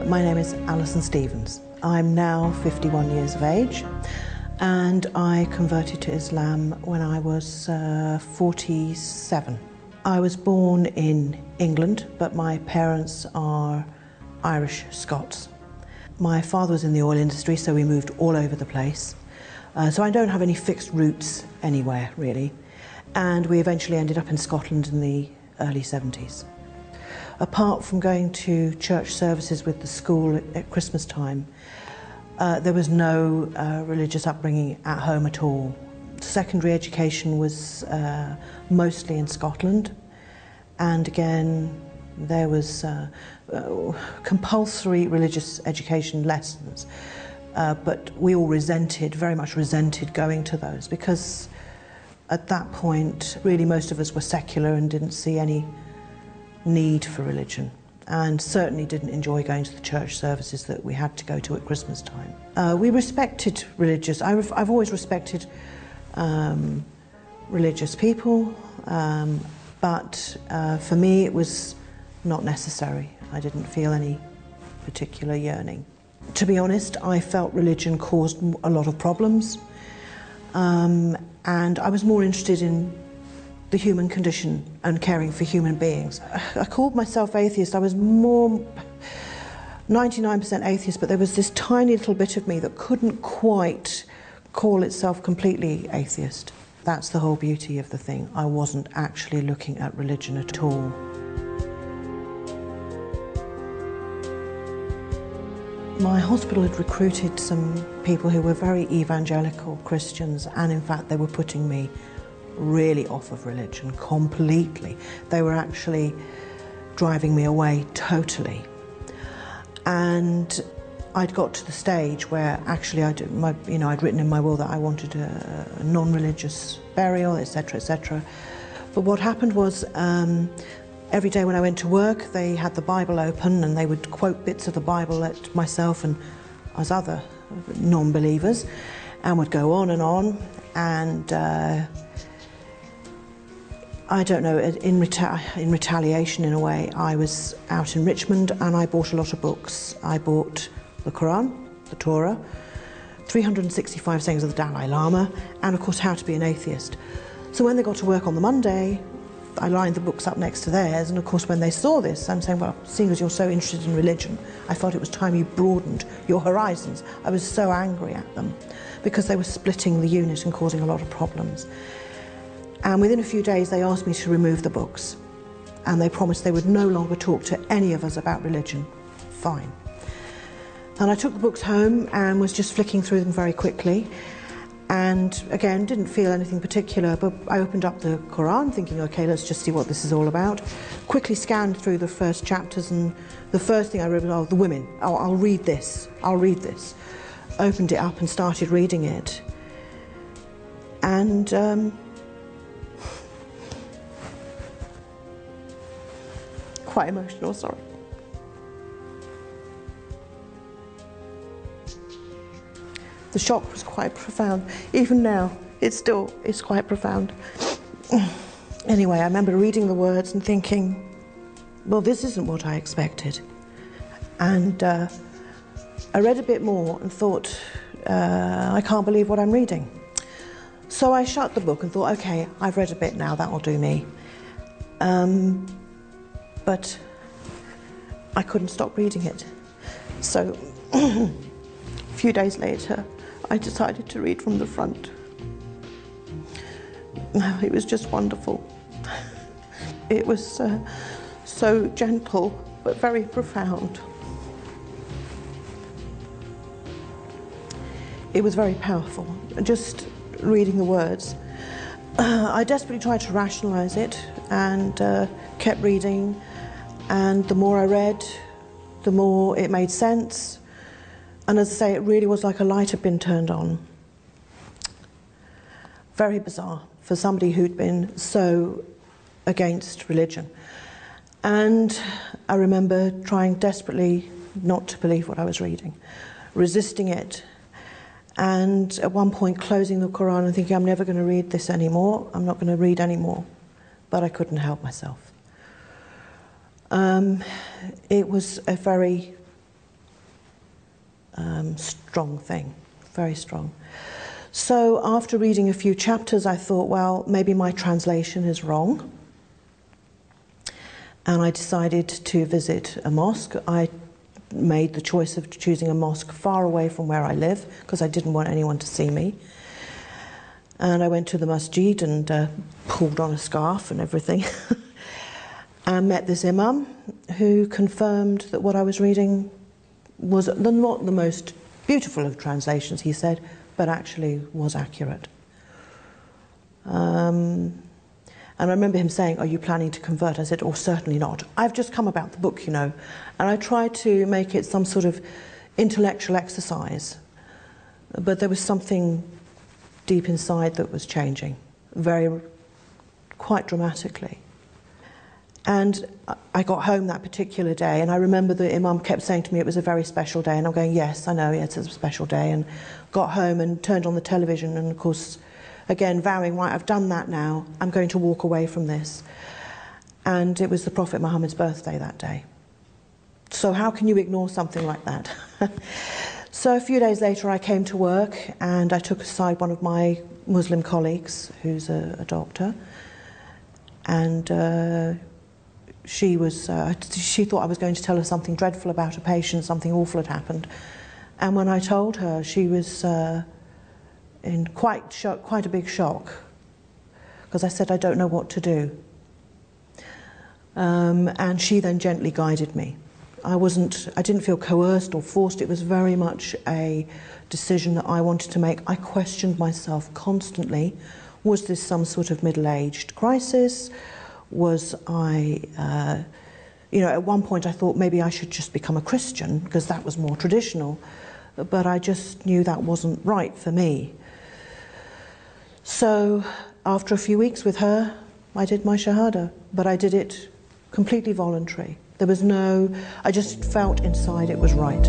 My name is Alison Stevens. I'm now 51 years of age, and I converted to Islam when I was 47. I was born in England, but my parents are Irish Scots. My father was in the oil industry, so we moved all over the place. So I don't have any fixed roots anywhere, really. And we eventually ended up in Scotland in the early 70s. Apart from going to church services with the school at Christmas time, there was no religious upbringing at home at all. Secondary education was mostly in Scotland, and again there was compulsory religious education lessons, but we all very much resented going to those, because at that point really most of us were secular and didn't see any need for religion, and certainly didn't enjoy going to the church services that we had to go to at Christmas time. We respected religious. I've always respected religious people, but for me it was not necessary. I didn't feel any particular yearning. To be honest, I felt religion caused a lot of problems, and I was more interested in the human condition and caring for human beings. I called myself atheist. I was more 99% atheist, but there was this tiny little bit of me that couldn't quite call itself completely atheist. That's the whole beauty of the thing. I wasn't actually looking at religion at all. My hospital had recruited some people who were very evangelical Christians, and in fact they were putting me really off of religion completely. They were actually driving me away totally. And I'd got to the stage where actually I'd written in my will that I wanted a non-religious burial, etc., etc. But what happened was, every day when I went to work, they had the Bible open and they would quote bits of the Bible at myself and as other non-believers, and would go on, and I don't know, in retaliation in a way, I was out in Richmond and I bought a lot of books. I bought the Quran, the Torah, 365 sayings of the Dalai Lama, and of course How to Be an Atheist. So when they got to work on the Monday, I lined the books up next to theirs, and of course when they saw this, I'm saying, well, seeing as you're so interested in religion, I felt it was time you broadened your horizons. I was so angry at them because they were splitting the unit and causing a lot of problems. And within a few days they asked me to remove the books, and they promised they would no longer talk to any of us about religion. Fine. And I took the books home and was just flicking through them very quickly, and again didn't feel anything particular, but I opened up the Quran thinking, okay, let's just see what this is all about. Quickly scanned through the first chapters, and the first thing I read was, oh, the women. Oh, I'll read this. Opened it up and started reading it, and quite emotional, sorry. The shock was quite profound. Even now, it's quite profound. Anyway, I remember reading the words and thinking, well, this isn't what I expected. And I read a bit more and thought, I can't believe what I'm reading. So I shut the book and thought, okay, I've read a bit now, that'll do me. But I couldn't stop reading it. So a few days later, I decided to read from the front. It was just wonderful. It was so gentle, but very profound. It was very powerful, just reading the words. I desperately tried to rationalize it and kept reading, and the more I read, the more it made sense. And as I say, it really was like a light had been turned on. Very bizarre for somebody who'd been so against religion. And I remember trying desperately not to believe what I was reading, resisting it, and at one point closing the Quran and thinking, I'm never going to read this anymore, I'm not going to read anymore. But I couldn't help myself. It was a very strong thing, very strong. So after reading a few chapters, I thought, well, maybe my translation is wrong. And I decided to visit a mosque. I made the choice of choosing a mosque far away from where I live, because I didn't want anyone to see me. And I went to the masjid and pulled on a scarf and everything. And met this imam who confirmed that what I was reading was not the most beautiful of translations, he said, but actually was accurate. And I remember him saying, "Are you planning to convert?" I said, "Oh, certainly not. I've just come about the book, you know." And I tried to make it some sort of intellectual exercise, but there was something deep inside that was changing, quite dramatically. And I got home that particular day, and I remember the imam kept saying to me it was a very special day, and I'm going, yes, I know, yes, it's a special day, and got home and turned on the television, and of course, again, vowing, right, I've done that now, I'm going to walk away from this. And it was the Prophet Muhammad's birthday that day. So how can you ignore something like that? So a few days later I came to work, and I took aside one of my Muslim colleagues, who's a doctor, and she thought I was going to tell her something dreadful about a patient, something awful had happened. And when I told her, she was in quite a big shock, because I said, I don't know what to do. And she then gently guided me. I didn't feel coerced or forced. It was very much a decision that I wanted to make. I questioned myself constantly. Was this some sort of middle-aged crisis? Was I, at one point I thought maybe I should just become a Christian, because that was more traditional. But I just knew that wasn't right for me. So after a few weeks with her, I did my Shahada, but I did it completely voluntary. I just felt inside it was right.